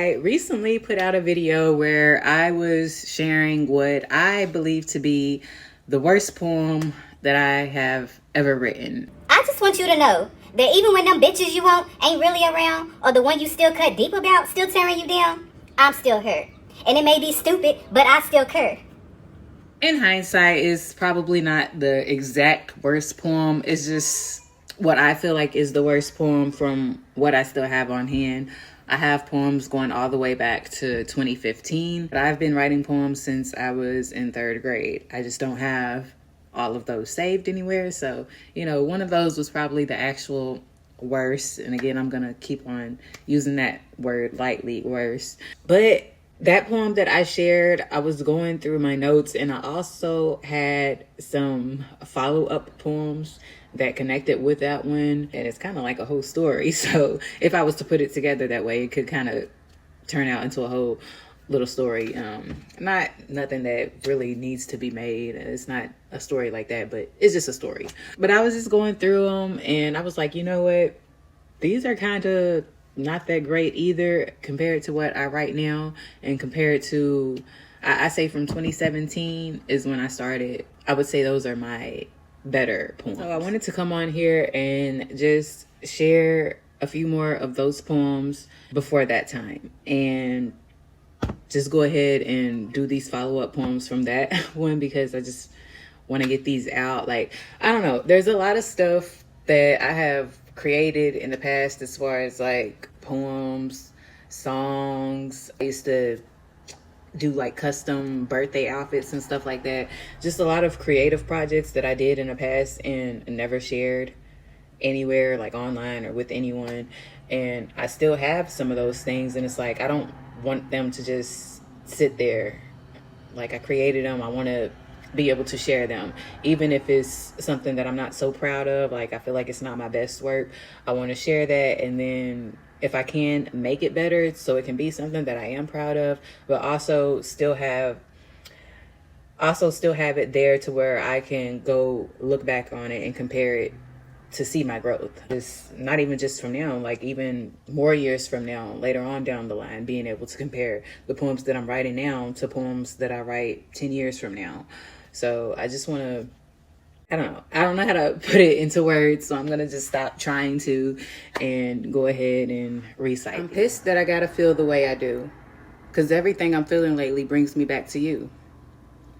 I recently put out a video where I was sharing what I believe to be the worst poem that I have ever written. I just want you to know that even when them bitches you want ain't really around, or the one you still cut deep about still tearing you down, I'm still her. And it may be stupid, but I still care. In hindsight, it's probably not the exact worst poem. It's just what I feel like is the worst poem from what I still have on hand. I have poems going all the way back to 2015, but I've been writing poems since I was in 3rd grade. I just don't have all of those saved anywhere. So, one of those was probably the actual worst. And again, I'm going to keep on using that word lightly, worst. But that poem that I shared, I was going through my notes, and I also had some follow-up poems that connected with that one, and it's kind of like a whole story. So if I was to put it together that way, it could kind of turn out into a whole little story. Nothing that really needs to be made. It's not a story like that, but it's just a story. But I was just going through them, and I was like, you know what? These are kind of not that great either compared to what I write now, and compared to, I say from 2017 is when I started. I would say those are my better poems. So I wanted to come on here and just share a few more of those poems before that time, and just go ahead and do these follow-up poems from that one, because I just want to get these out. Like, I don't know, there's a lot of stuff that I have created in the past as far as like poems, songs. I used to do like custom birthday outfits and stuff like that. Just a lot of creative projects that I did in the past and never shared anywhere, like online or with anyone. And I still have some of those things, and it's like I don't want them to just sit there. Like, I created them, I want to be able to share them, even if it's something that I'm not so proud of. Like, I feel like it's not my best work, I want to share that, and then if I can make it better so it can be something that I am proud of, but also still have it there to where I can go look back on it and compare it to see my growth. It's not even just from now, like even more years from now, later on down the line, being able to compare the poems that I'm writing now to poems that I write 10 years from now. So I just want to, I don't know how to put it into words, so I'm going to just stop trying to and go ahead and recite. I'm pissed that I got to feel the way I do, because everything I'm feeling lately brings me back to you.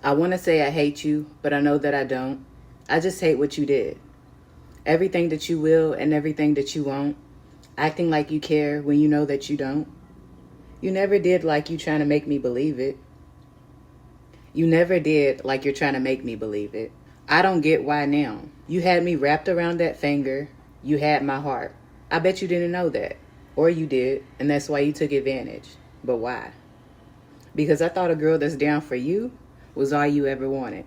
I want to say I hate you, but I know that I don't. I just hate what you did. Everything that you will and everything that you won't. Acting like you care when you know that you don't. You never did like you trying to make me believe it. You never did like you're trying to make me believe it. I don't get why now. You had me wrapped around that finger. You had my heart. I bet you didn't know that. Or you did, and that's why you took advantage. But why? Because I thought a girl that's down for you was all you ever wanted.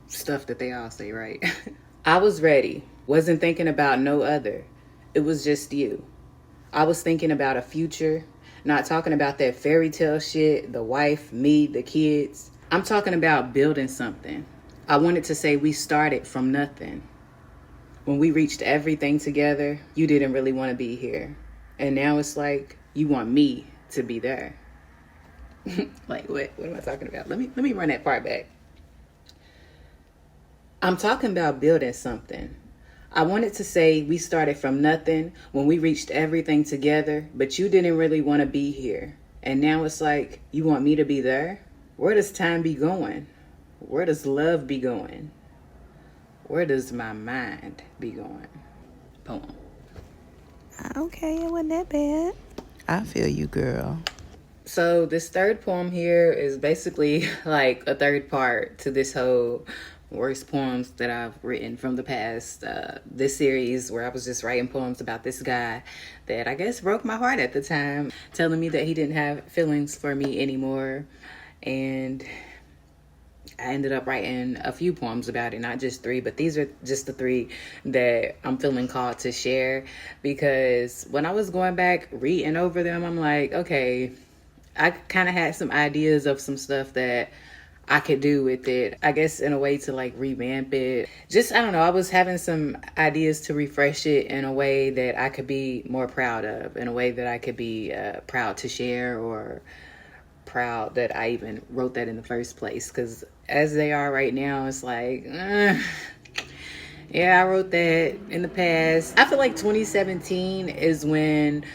Stuff that they all say, right? I was ready. Wasn't thinking about no other. It was just you. I was thinking about a future. Not talking about that fairy tale shit, the wife, me, the kids. I'm talking about building something. I wanted to say we started from nothing. When we reached everything together, you didn't really want to be here. And now it's like you want me to be there. Like, what am I talking about? Let me run that part back. I'm talking about building something. I wanted to say we started from nothing when we reached everything together, but you didn't really want to be here. And now it's like you want me to be there? Where does time be going? Where does love be going? Where does my mind be going? Poem. Okay, it wasn't that bad. I feel you, girl. So this third poem here is basically like a third part to this whole worst poems that I've written from the past. This series where I was just writing poems about this guy that I guess broke my heart at the time, telling me that he didn't have feelings for me anymore. And I ended up writing a few poems about it, not just 3, but these are just the 3 that I'm feeling called to share, because when I was going back reading over them, I'm like, okay, I kind of had some ideas of some stuff that I could do with it. I guess in a way to like revamp it. Just, I don't know, I was having some ideas to refresh it in a way that I could be more proud of, in a way that I could be proud to share, or proud that I even wrote that in the first place. Because as they are right now, it's like, yeah, I wrote that in the past. I feel like 2017 is when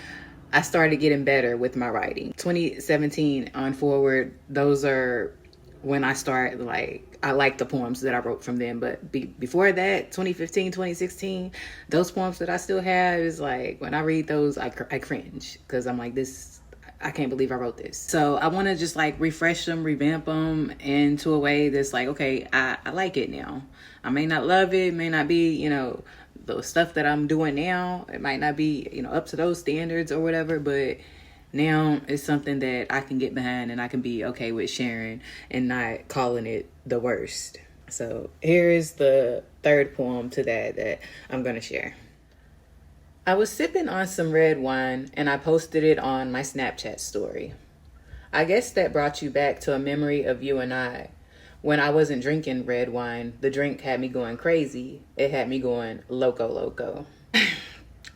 I started getting better with my writing. 2017 on forward, those are when I start, like, I like the poems that I wrote from then. But before that, 2015, 2016, those poems that I still have is like, when I read those, I cringe. Because I'm like, this, I can't believe I wrote this. So I want to just like refresh them, revamp them into a way that's like, okay, I like it now. I may not love it, may not be, you know, the stuff that I'm doing now, it might not be, you know, up to those standards or whatever, but now it's something that I can get behind and I can be okay with sharing and not calling it the worst. So here is the third poem to that I'm going to share. I was sipping on some red wine and I posted it on my Snapchat story. I guess that brought you back to a memory of you and I. When I wasn't drinking red wine, the drink had me going crazy. It had me going loco.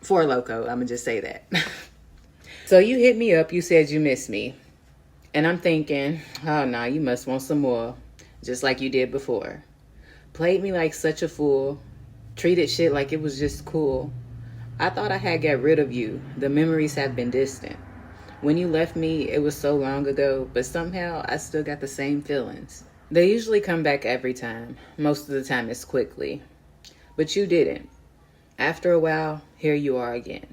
For loco, I'm gonna just say that. So you hit me up, you said you miss me. And I'm thinking, oh nah, you must want some more. Just like you did before. Played me like such a fool. Treated shit like it was just cool. I thought I had got rid of you. The memories have been distant. When you left me, it was so long ago, but somehow I still got the same feelings. They usually come back every time. Most of the time it's quickly. But you didn't. After a while, here you are again.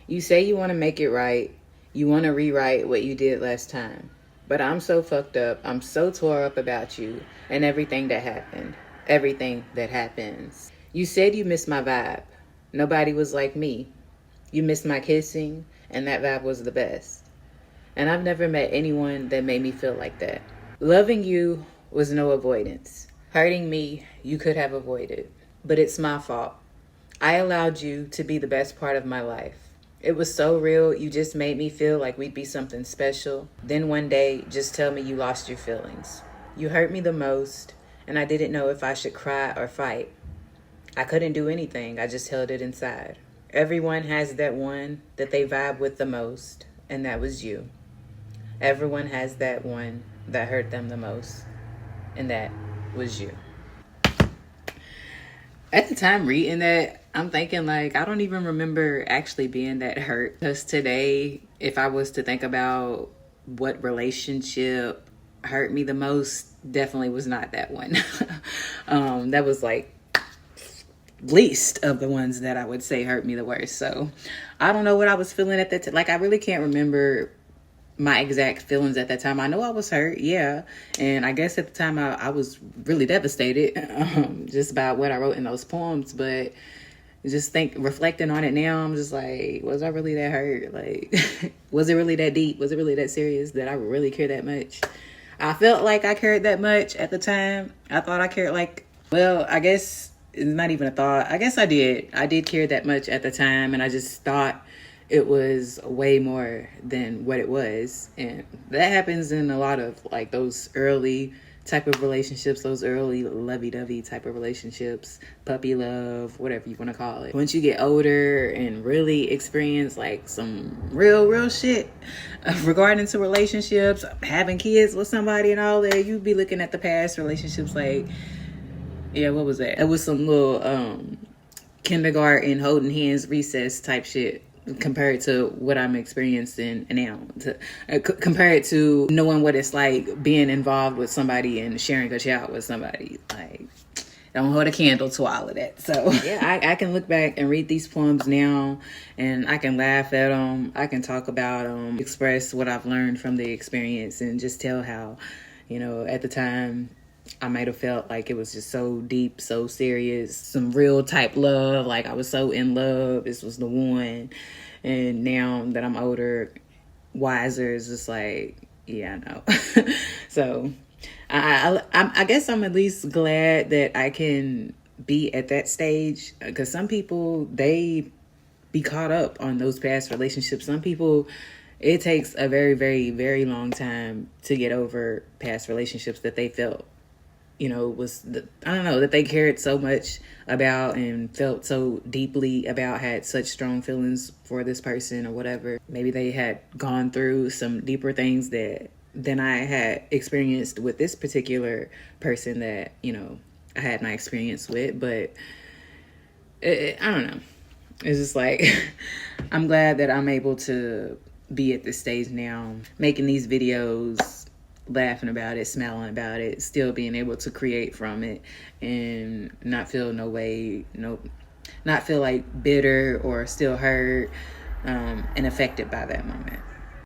You say you want to make it right. You want to rewrite what you did last time. But I'm so fucked up. I'm so tore up about you and everything that happened. Everything that happens. You said you missed my vibe. Nobody was like me. You missed my kissing, and that vibe was the best. And I've never met anyone that made me feel like that. Loving you was no avoidance. Hurting me, you could have avoided. But it's my fault. I allowed you to be the best part of my life. It was so real, you just made me feel like we'd be something special. Then one day, just tell me you lost your feelings. You hurt me the most, and I didn't know if I should cry or fight. I couldn't do anything, I just held it inside. Everyone has that one that they vibe with the most, and that was you. Everyone has that one that hurt them the most, and that was you. At the time reading that, I'm thinking like, I don't even remember actually being that hurt. Because today, if I was to think about what relationship hurt me the most, definitely was not that one. That was like least of the ones that I would say hurt me the worst. So I don't know what I was feeling at that time. Like, I really can't remember my exact feelings at that time. I know I was hurt, yeah. And I guess at the time I was really devastated just about what I wrote in those poems. But just reflecting on it now, I'm just like, was I really that hurt? Like, was it really that deep? Was it really that serious that I really care that much? I felt like I cared that much at the time. I thought I cared like, well, I guess it's not even a thought. I guess I did. I did care that much at the time, and I just thought it was way more than what it was. And that happens in a lot of like those early type of relationships, those early lovey-dovey type of relationships, puppy love, whatever you want to call it. Once you get older and really experience like some real shit regarding to relationships, having kids with somebody and all that, you be looking at the past relationships like, yeah, what was that? It was some little kindergarten holding hands recess type shit compared to what I'm experiencing now, compared to knowing what it's like being involved with somebody and sharing a child with somebody. Like, don't hold a candle to all of that. So yeah, I can look back and read these poems now, and I can laugh at them. I can talk about them, express what I've learned from the experience, and just tell how, you know, at the time I might have felt like it was just so deep, so serious, some real type love. Like, I was so in love. This was the one. And now that I'm older, wiser, it's just like, yeah, I know. So I guess I'm at least glad that I can be at that stage, because some people, they be caught up on those past relationships. Some people it takes a very, very, very long time to get over past relationships that they felt, I don't know, that they cared so much about and felt so deeply about, had such strong feelings for this person or whatever. Maybe they had gone through some deeper things than I had experienced with this particular person that, I had my experience with. But I don't know. It's just like, I'm glad that I'm able to be at this stage now, making these videos, laughing about it, smiling about it, still being able to create from it, and not feel not feel like bitter or still hurt and affected by that moment.